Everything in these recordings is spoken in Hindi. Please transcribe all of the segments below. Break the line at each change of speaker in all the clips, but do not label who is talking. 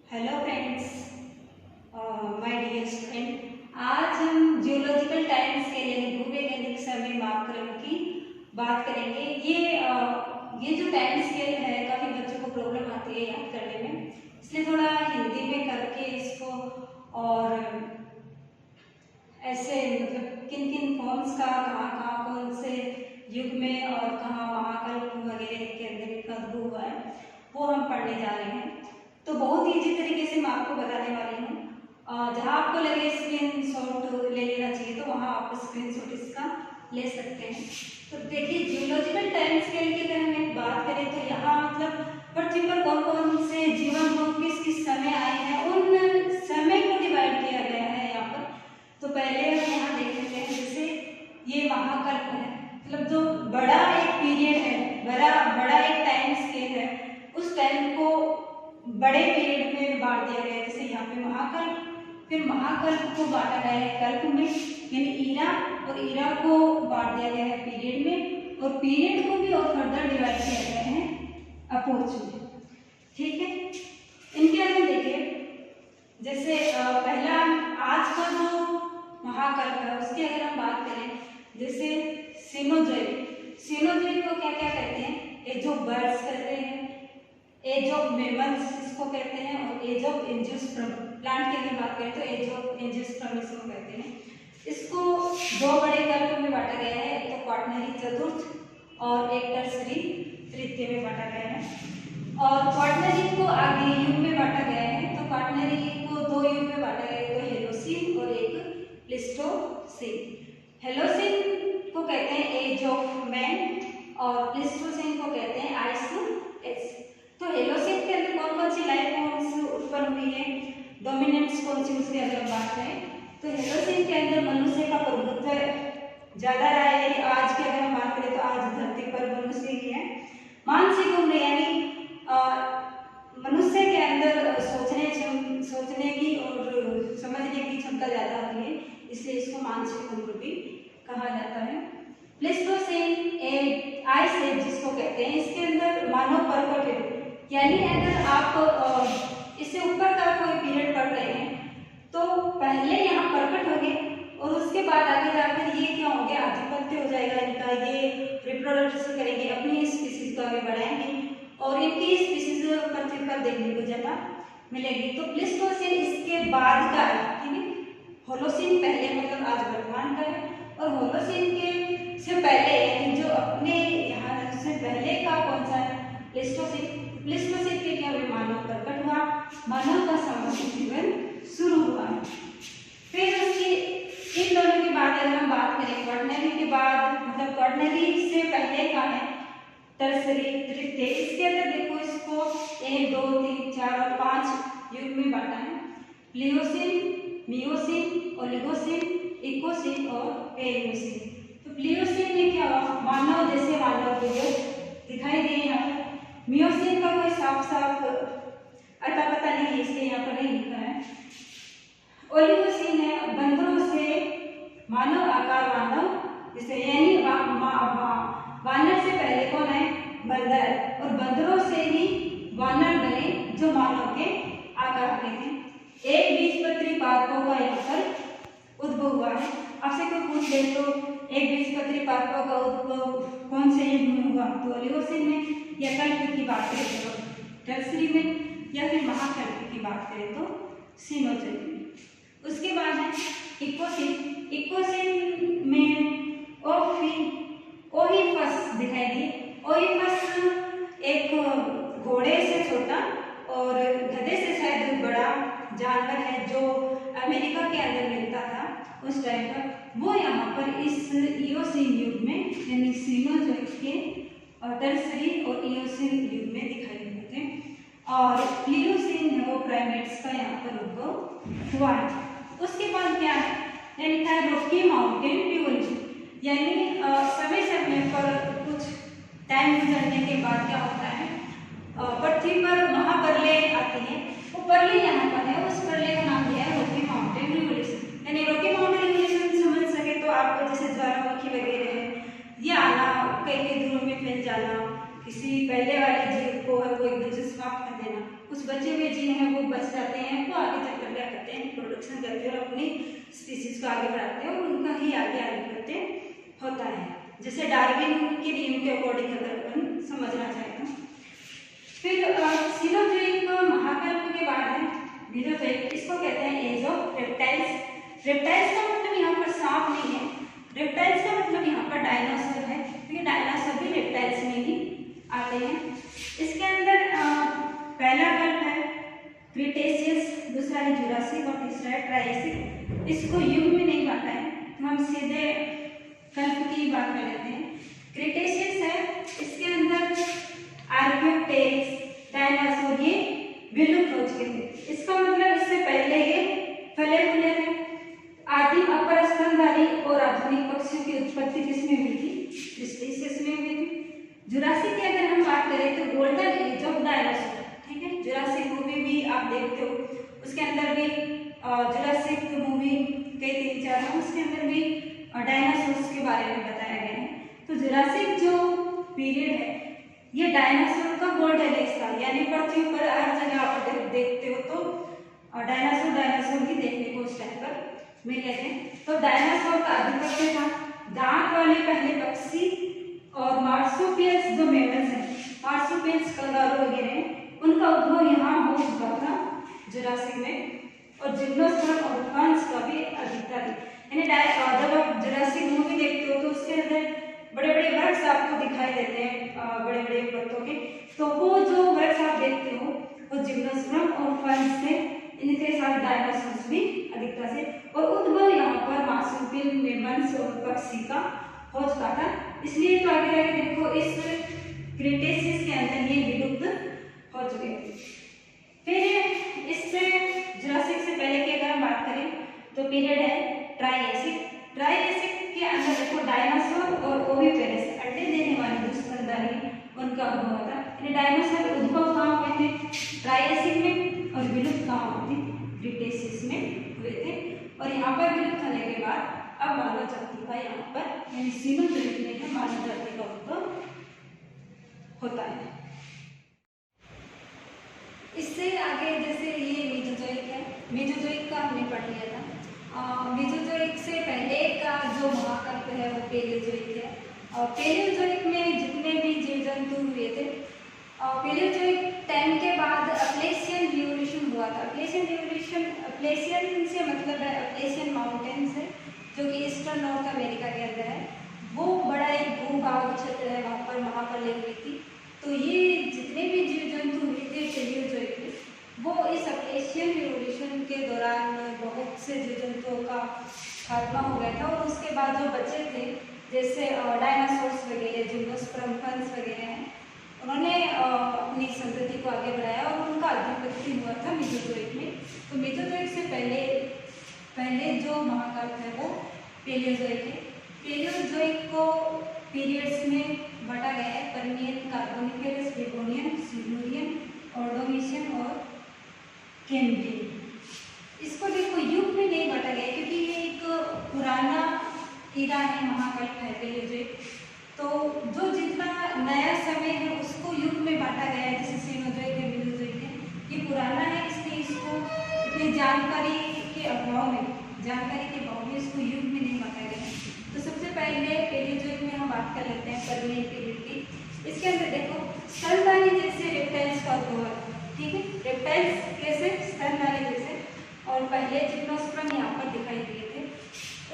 Hello friends, my dear student. आज हम जियोलॉजिकल टाइम स्केल यानी भूवैज्ञानिक समय मापक्रम की बात करेंगे। ये जो टाइम स्केल है काफ़ी बच्चों को प्रॉब्लम आती है याद करने में, इसलिए थोड़ा हिंदी में करके इसको और ऐसे मतलब किन किन फॉर्म्स का कहाँ कहाँ कौन से युग में और कहाँ महाकल्प वगैरह के अंदर इनका उद्भव हुआ है वो हम पढ़ने जा रहे हैं। तो बहुत इजी तरीके से मैं आपको बताने वाली हूँ। जहाँ आपको लगे स्क्रीन शॉट ले लेना चाहिए तो वहाँ आप स्क्रीन शॉट इसका ले सकते हैं। तो देखिए, जियोलॉजिकल टाइम स्केल की अगर हम एक बात करें तो यहाँ मतलब पृथ्वी पर कौन कौन से जीवन रूप किस किस समय आए हैं उन समय को डिवाइड किया गया है यहाँ पर। तो पहले हम यहाँ देख लेते हैं, जैसे ये महाकल्प है, मतलब जो बड़ा एक पीरियड है, बड़ा एक टाइम स्केल है, उस टाइम को बड़े पीरियड में बांट दिया गया है। जैसे यहाँ पे महाकल्प, फिर महाकल्प को बांटा गया है कल्प में यानी ईरा, और ईरा को बांट दिया गया है पीरियड में, और पीरियड को भी और फर्दर डिवाइड किया गया है अपोर्च में। ठीक है, इनके अंदर देखिए, जैसे पहला आज का जो महाकल्प है उसकी अगर हम बात करें, जैसे सीनोजोइक को क्या क्या कहते हैं? एज ऑफ बर्ड्स कहते हैं, एज ऑफ मेमल्स इसको कहते हैं, और एज ऑफ एंजियोस्पर्म। प्लांट की अगर बात करें तो एज ऑफ एंजियोस्पर्म इसको कहते हैं। इसको दो बड़े कल्प में बांटा गया है, एक तो क्वाटरनरी चतुर्थ और एक टर्सरी तृतीय में बांटा गया है। और क्वाटरनरी को आगे युग में बांटा गया है, तो क्वाटरनरी को दो युग में बांटा गया है, तो हेलोसीन और एक प्लीस्टोसीन। हेलोसीन को कहते हैं एज ऑफ मैन और प्लीस्टोसीन को कहते हैं आइस एज। तो हेलोसीन के अंदर कौन कौन सी लाइफ फॉर्म्स उत्पन्न हुई है, डोमिनेंट्स कौन सी, उसकी अगर हम बात करें तो हेलोसीन के अंदर मनुष्य का प्रभुत्व ज्यादा रहा है। यानी आज की अगर हम बात करें तो आज धरती पर मनुष्य ही है। मानसिक उम्र यानी मनुष्य के अंदर सोचने की और समझने की क्षमता ज्यादा होती है, इसलिए इसको मानसिक उम्र भी कहा जाता है। प्लीस्टोसीन आइस एज जिसको कहते हैं, इसके अंदर मानव प्रकट है, यानी अगर आप इससे ऊपर का कोई पीरियड पढ़ रहे हैं तो पहले यहाँ प्रकट हो गए और उसके बाद आगे जाकर ये क्या हो गया, आधिपत्य हो जाएगा इनका, ये रिप्रोडक्शन करेंगे, अपनी स्पीसीज को आगे बढ़ाएंगे और इनकी स्पीसीज पृथ्वी पर देखने को जगह मिलेगी। तो प्लीस्टोसीन इसके बाद का है, ठीक है। होलोसीन पहले मतलब आज वर्तमान का है, और होलोसीन के से पहले यानी जो अपने यहाँ से पहले का कौन सा है, प्लीस्टोसीन। प्लीस्टोसीन के क्या हुए, मानव प्रकट हुआ, मानव का सामाजिक जीवन शुरू हुआ। फिर उसकी इन दोनों के बाद अगर हम बात करें क्वाटरनरी के बाद, मतलब क्वाटरनरी से पहले का है टर्सरी तृतीय। इसके अंदर देखो, इसको 1 2 3 4 और 5 युग में बांटा है, प्लियोसीन, मियोसीन, ओलिगोसीन, इकोसीन और पेरियोसीन। तो प्लियोसीन में क्या हुआ, मानव जैसे मानव के युग दिखाई दिए यहाँ पर। मियोसीन का कोई साफ अता पता नहीं है, इसलिए यहाँ पर नहीं लिखा है। ओलिगोसीन है, बंदरों से मानव आकार मानव जैसे, यानी वानर से पहले कौन है, बंदर, और बंदरों से ही वानर बने जो मानव के आकार के हैं। एक बीजपत्री पादपों का यहाँ पर उद्भव हुआ है। आपसे कोई पूछ ले तो एक बीजपत्री पादपों का उद्भव कौन से युग में हुआ, तो ओलिगोसीन में, या कल्प की बात करें तो टर्सरी में, या फिर महाकल्प की बात करें तो सीनोजोइक में। उसके बाद है इकोसीन। इकोसीन में ओहिफस दिखाई दिए। ओहिफस एक घोड़े से छोटा और गधे से शायद बड़ा जानवर है जो अमेरिका के अंदर मिलता था उस टाइम पर, वो यहाँ पर इस इयोसीन युग में यानी सीनोजोइक के टर्सरी और इयोसीन युग में दिखाई देते हैं। और प्लियोसीन है वो प्राइमेट्स का यहाँ पर उद्भव हुआ है। उसके बाद क्या है, यानी था रॉकी माउंटेन रिवोल्यूशन, यानी समय समय पर कुछ टाइम गुजरने के बाद क्या होता है, पृथ्वी पर महाप्रलय आती है। वो प्रलय यहाँ पर है, उस प्रलय का नाम दिया है रॉकी माउंटेन रिवोल्यूशन। यानी रॉकी माउंटेन रिवोल्यूशन समझ सके तो आप जैसे ज्वालामुखी वगैरह है, ये आना, कई दूरों में फैल जाना, किसी पहले वाले जीव को वो एकदम से समाप्त कर देना, उस बचे हुए जीवों हैं वो बच जाते हैं, तो आगे चलकर क्या करते हैं, प्रोडक्शन करते हैं और अपनी स्पीसीज को आगे बढ़ाते हैं और उनका ही आगे आधिपत्य होता है, जैसे डार्विन के नियम के अकॉर्डिंग अगर अपन समझना चाहें तो। फिर सीनोजोइक महाकल्प के बाद है मीजोजोइक, इसको कहते हैं एज ऑफ रेप्टाइल्स। रेप्टाइल्स का मतलब यहाँ पर सांप नहीं है, रेप्टाइल्स का मतलब यहाँ पर डायनासोर है, क्योंकि डायनासोर भी रेप्टाइल्स में ही आते हैं। इसके अंदर पहला कल्प है क्रिटेशियस, दूसरा है जुरासिक और तीसरा है ट्रायसिक। इसको युग में नहीं बांटा है, तो हम सीधे कल्प की बात कर लेते हैं। क्रिटेशियस है, इसके अंदर आर्कियोप्टेरिक्स, डायनासोर ये विलुप्त हो चुके थे। इसका मतलब इससे पहले ये फले फूले थे। आदिम अपर स्तनधारी और आधुनिक पक्षियों की उत्पत्ति किसमें हुई थी, क्रिटेशियस में हुई थी। जुरासिक की अगर हम बात करें तो गोल्डन एज ऑफ डायनासोर, ठीक है। जुरासिक मूवी भी आप देखते हो, उसके अंदर भी जुरासिक मूवी कई 3-4 हैं, उसके अंदर भी डायनासोर्स के बारे में बताया गया है। तो जुरासिक जो पीरियड है ये डायनासोर का गोल्डन एज था, यानी पृथ्वी पर हर जगह आप देखते हो तो डायनासोर ही देखने को उस टाइम पर मिले थे। तो डायनासोर का आधिपत्य था। दांत वाले पहले पक्षी और मार्सुपियल्स जो मेमल्स हैं, मार्सुपियल्स कंगारू वगैरह हैं, उनका उद्भव यहाँ हो चुका था जुरासिक में। और जिम्नोस्पर्म और फर्न्स का भी अधिकता थी, यानी जब आप जुरासिक मूवी देखते हो तो उसके अंदर बड़े बड़े वर्क्स आपको दिखाई देते हैं, बड़े बड़े पत्तों के, तो वो जो वर्क्स आप देखते हो वो जिम्नोस्पर्म और फर्न्स से, इनके साथ डायनासोर्स भी अधिकता से। और उद्भव यहाँ पर मार्सुपियल मेमल्स और पक्षी का हो चुका था, इसलिए तो आगे आगे देखो इस क्रिटेशियस के अंदर ये विलुप्त हो चुके थे। फिर इससे जुरासिक से पहले की अगर हम बात करें तो पीरियड है ट्रायसिक। ट्रायसिक के अंदर देखो डायनासोर और ओविपेरस, अंडे देने वाले जो स्तनधारी, उनका उद्भव था। यानी डायनासोर उद्भव कहाँ हुए थे, ट्रायसिक में, और विलुप्त कहाँ हुए थे, क्रिटेशियस में हुए थे। और यहाँ पर विलुप्त होने के बाद अब मानव जाति का यहाँ पर यानी सीनोजोइक में मानव जाति का उद्भव होता है। इससे आगे जैसे ये मेसोजोइक है, मेसोजोइक का हमने पढ़ लिया था। मेसोजोइक से पहले का जो महाकल्प है वो पेलियोजोइक है। पेलियोजोइक में जितने भी जीव जंतु हुए थे, पेलियोजोइक टाइम के बाद अप्लेशियन रिवोल्यूशन हुआ था। अप्लेशियन रिवोल्यूशन, अप्लेशियन से मतलब है अप्लेशियन माउंटेन्स है जो कि ईस्टर्न नॉर्थ अमेरिका के अंदर है। वो बड़ा एक भूभाग क्षेत्र है, वहाँ पर महाप्रलय हुई थी। तो ये जितने भी जीव जंतु हुए थे पेलियोजोइक में, वो इस अप्लेशियन रिवोल्यूशन के दौरान बहुत से जीव जंतुओं का खात्मा हो गया था। और उसके बाद जो बचे थे जैसे डायनासोर्स वगैरह, जिम्नोस्पर्म, फर्न्स वगैरह हैं, उन्होंने अपनी संतति को आगे बढ़ाया और उनका आधिपत्य हुआ था मेसोजोइक में। तो मेसोजोइक से पहले जो महाकल्प है वो पेलियोजोइक है। पेलियोजोइक को पीरियड्स में बांटा गया है, Permian, Carboniferous, Devonian, Silurian, Ordovician और कैम्ब्रियन। इसको देखो युग में नहीं बांटा गया क्योंकि ये एक पुराना इरा है, महाकल्प है पेलियोजोइक। तो जो जितना नया समय है उसको युग में बांटा गया है, जैसे सीनोजोइक है, मेसोजोइक है। ये पुराना है, इसलिए इसको इतनी जानकारी के अभाव में इसको युग में नहीं बांटा गया है। तो सबसे पहले पेलियोजोइक में हम बात कर लेते हैं पर्मियन पीरियड की। इसके अंदर देखो स्तनधारी जैसे रेप्टाइल्स का उद्भव है, ठीक है। रेप्टाइल्स कैसे, स्तनधारी जैसे, और पहले जिम्नोस्पर्म यहाँ पर दिखाई दिए थे।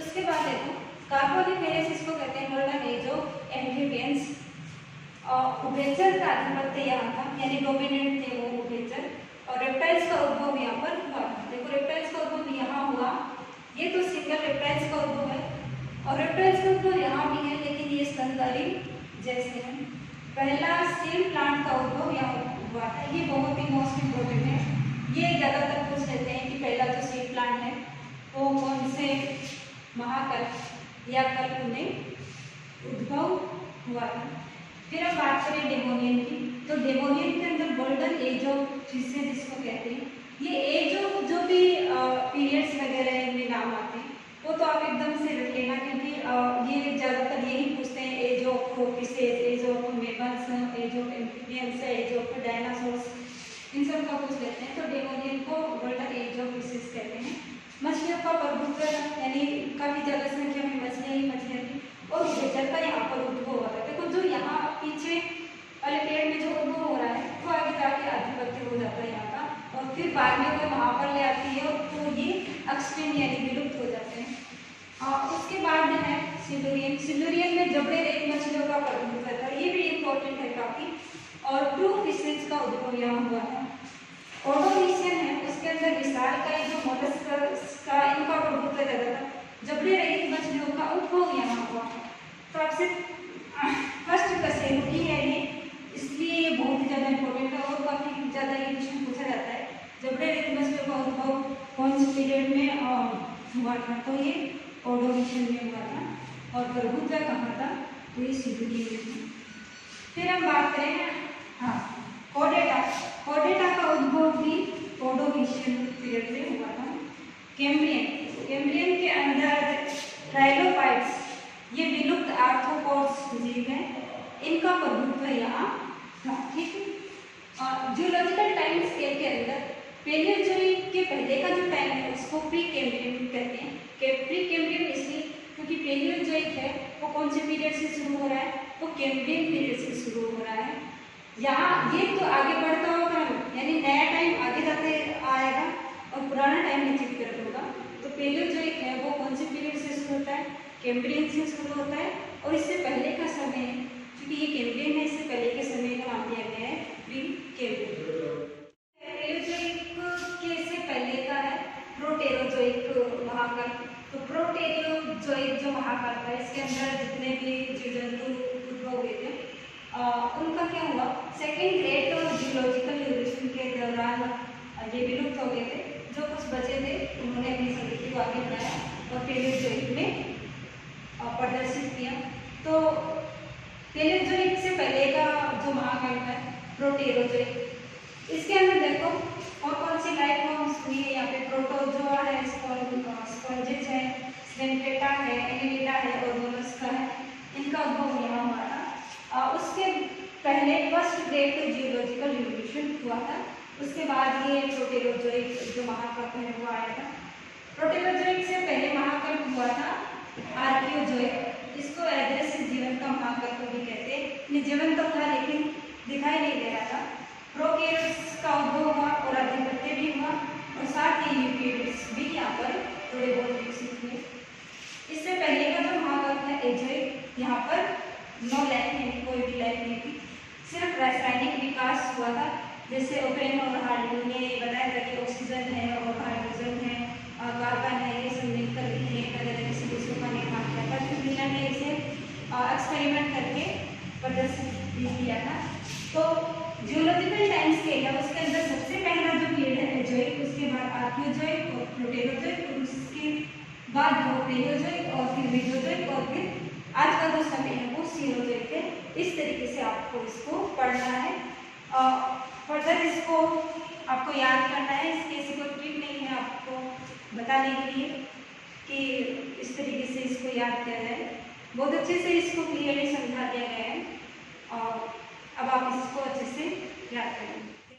उसके बाद देखो कार्बोनिफेरस, इसको कहते हैं गोल्डन एज ऑफ एम्फीबियंस। उभयचर का आधिपत्य यहाँ था, यानी डोमिनेंट थे वो उभयचर। और रेप्टाइल्स का उद्भव यहाँ पर हुआ। देखो रेप्टाइल्स का उद्भव यहाँ हुआ, ये तो सिंगल रेप्टाइल्स का उद्भव है। और रेप्टाइल्स का उद्भव यहाँ भी है, लेकिन ये स्तनधारी जैसे हैं। पहला स्टील प्लांट का उद्भव यहाँ हुआ था, ये बहुत ही मोस्ट इम्पोर्टेंट है। ये ज़्यादातर पूछ लेते हैं कि पहला जो स्टील प्लांट है वो कौन से महाकल्प या कल्प में उद्भव हुआ था। फिर हम बात करें डेवोनियन की, तो डेवोनियन के अंदर गोल्डन एज ऑफ फिशेज जिसको कहते हैं, ये एज ऑफ जो भी पीरियड्स वगैरह में नाम आते हैं वो तो आप एकदम से रख लेना, क्योंकि ये ज़्यादातर यही पूछते हैं, age of fishes, age of mammals, age of amphibians, age of dinosaurs, इन सब का पूछ लेते हैं। तो ओडोविशन का यहाँ पर उद्भव होता है। देखो जो यहाँ पीछे वाले पेड़ में जो उद्भव हो रहा है वो आगे जाके आधिपत्य हो जाता है यहाँ का, और फिर बाद में कोई वहाँ पर ले आती है तो ये एक्सटिंक्ट यानी विलुप्त हो जाते हैं। उसके बाद है सिल्यूरियन। सिल्यूरियन में जबड़े रेत मछलियों का प्रभुत्व था, ये भी इम्पोर्टेंट है काफी। और ट्रू फिशेज का उद्भव यहाँ हुआ है। ओडोविशियन है उसके अंदर विशालकाय जो मोलस्क का इनका प्रभुत्व ज्यादा था, जबड़े रहित मछलियों का उद्भव यहाँ हुआ है। तो आपसे फर्स्ट कशेरुकी है ये, इसलिए ये बहुत ही ज्यादा इम्पोर्टेंट है और काफी ज्यादा ये क्वेश्चन पूछा जाता है। जबड़े रहित मछलियों का उद्भव कौन से पीरियड में हुआ था, तो ये ओडोविशियन में हुआ था। और प्रभुत्व कहाँ था, तो ये सिल्यूरियन में। फिर हम बात करें कोडेटा। कोडेटा का उद्भव भी ओडोविशियन पीरियड में हुआ था। कैम्ब्रियन, कैम्ब्रियन के अंदर ट्राइलोपाइड्स, ये विलुप्त आर्थ्रोपॉड्स जीव हैं, इनका प्रभुत्व यहाँ था। ठीक है। जियोलॉजिकल टाइम स्केल के अंदर पेलियोजोइक के पहले का जो टाइम है उसको प्री कैम्ब्रियन कहते हैं। प्री कैम्ब्रियन इसलिए क्योंकि पेलियोजोइक है वो कौन से पीरियड से शुरू हो रहा है, तो कैम्ब्रियन पीरियड से शुरू हो रहा है। यहाँ ये तो आगे बढ़ता होगा, यानी नया टाइम आगे जाते आएगा और पुराना टाइम नीचे की तरफ होगा। तो पेलियोजोइक है वो कौन से पीरियड से शुरू होता है, कैम्ब्रियन से शुरू होता है। और इससे पहले का समय, क्योंकि ये कैम्ब्रियन है, इससे पहले के समय का नाम दिया गया है प्री कैम्ब्रियन। पेलियोजोइक के से पहले का है प्रोटेरोजोइक महाकाल। तो प्रोटेरोजोइक जो महाकाल था, इसके अंदर जितने भी जीव जंतु उद्भव हुए थे उनका क्या हुआ, सेकेंड ग्रेट जियोलॉजिकल इवोल्यूशन के दौरान ये विलुप्त हो गए थे। जो कुछ बचे थे उन्होंने अपनी संस्कृति को आगे बढ़ाया और पेलियोजोइक में प्रदर्शित किया। तो पेलियोजोइक से पहले का जो महाकाल था प्रोटेरोजोइक, इसके अंदर देखो और कौन सी लाइफ फॉर्म्स हुई है। यहाँ पे प्रोटोजोआ है, स्पॉन्जेस है, डेंटेटा है, एलिडेटा है और मोलस्का है, इनका उद्भव यहाँ हुआ था। उसके पहले फर्स्ट ग्रेट जियोलॉजिकल इवोल्यूशन हुआ था, उसके बाद ये प्रोटेरोजोइक जो महाकल्प है वो आया था। प्रोटेरोजोइक से पहले महाकल्प हुआ था आर्कियोजोइक, इसको एड्रेस जीवन का महाकल्प भी कहते हैं। जीवन तो था लेकिन दिखाई नहीं दे रहा था। प्रोकैरियोट्स का उद्भव हुआ और आधिपत्य भी हुआ, और साथ ही यूकेरियोट्स भी यहाँ पर थोड़े बहुत विकसित हुए। इससे पहले का जो महाकल्प है एजोइक, यहाँ पर नो लाइफ यानी कोई भी लाइफ नहीं थी, सिर्फ रासायनिक विकास हुआ था। जैसे ओपेन और हार्डी ने बताया था कि ऑक्सीजन है और हाइड्रोजन है, कार्बन है, ये सब मिलकर एक तरह से दूसरे का निर्माण किया था। फिर दुनिया ने इसे एक्सपेरिमेंट करके प्रदर्शित भी किया था। तो जियोलॉजिकल टाइम स्केल है उसके अंदर सबसे पहला जो पीरियड है एजोइक, उसके बाद आर्कियोजोइक और प्रोटेरोजोइक, और उसके बाद वो पेलियोजोइक और फिर मेसोजोइक और फिर आज का जो समय है वो सीरोजोइक है। इस तरीके से आपको इसको पढ़ना है। फर्दर इसको आपको याद करना है, इसकी ऐसी कोई ट्रिक नहीं है आपको बताने के लिए कि इस तरीके से इसको याद किया जाए। बहुत अच्छे से इसको क्लियरली समझा दिया गया है और अब आप इसको अच्छे से याद करें।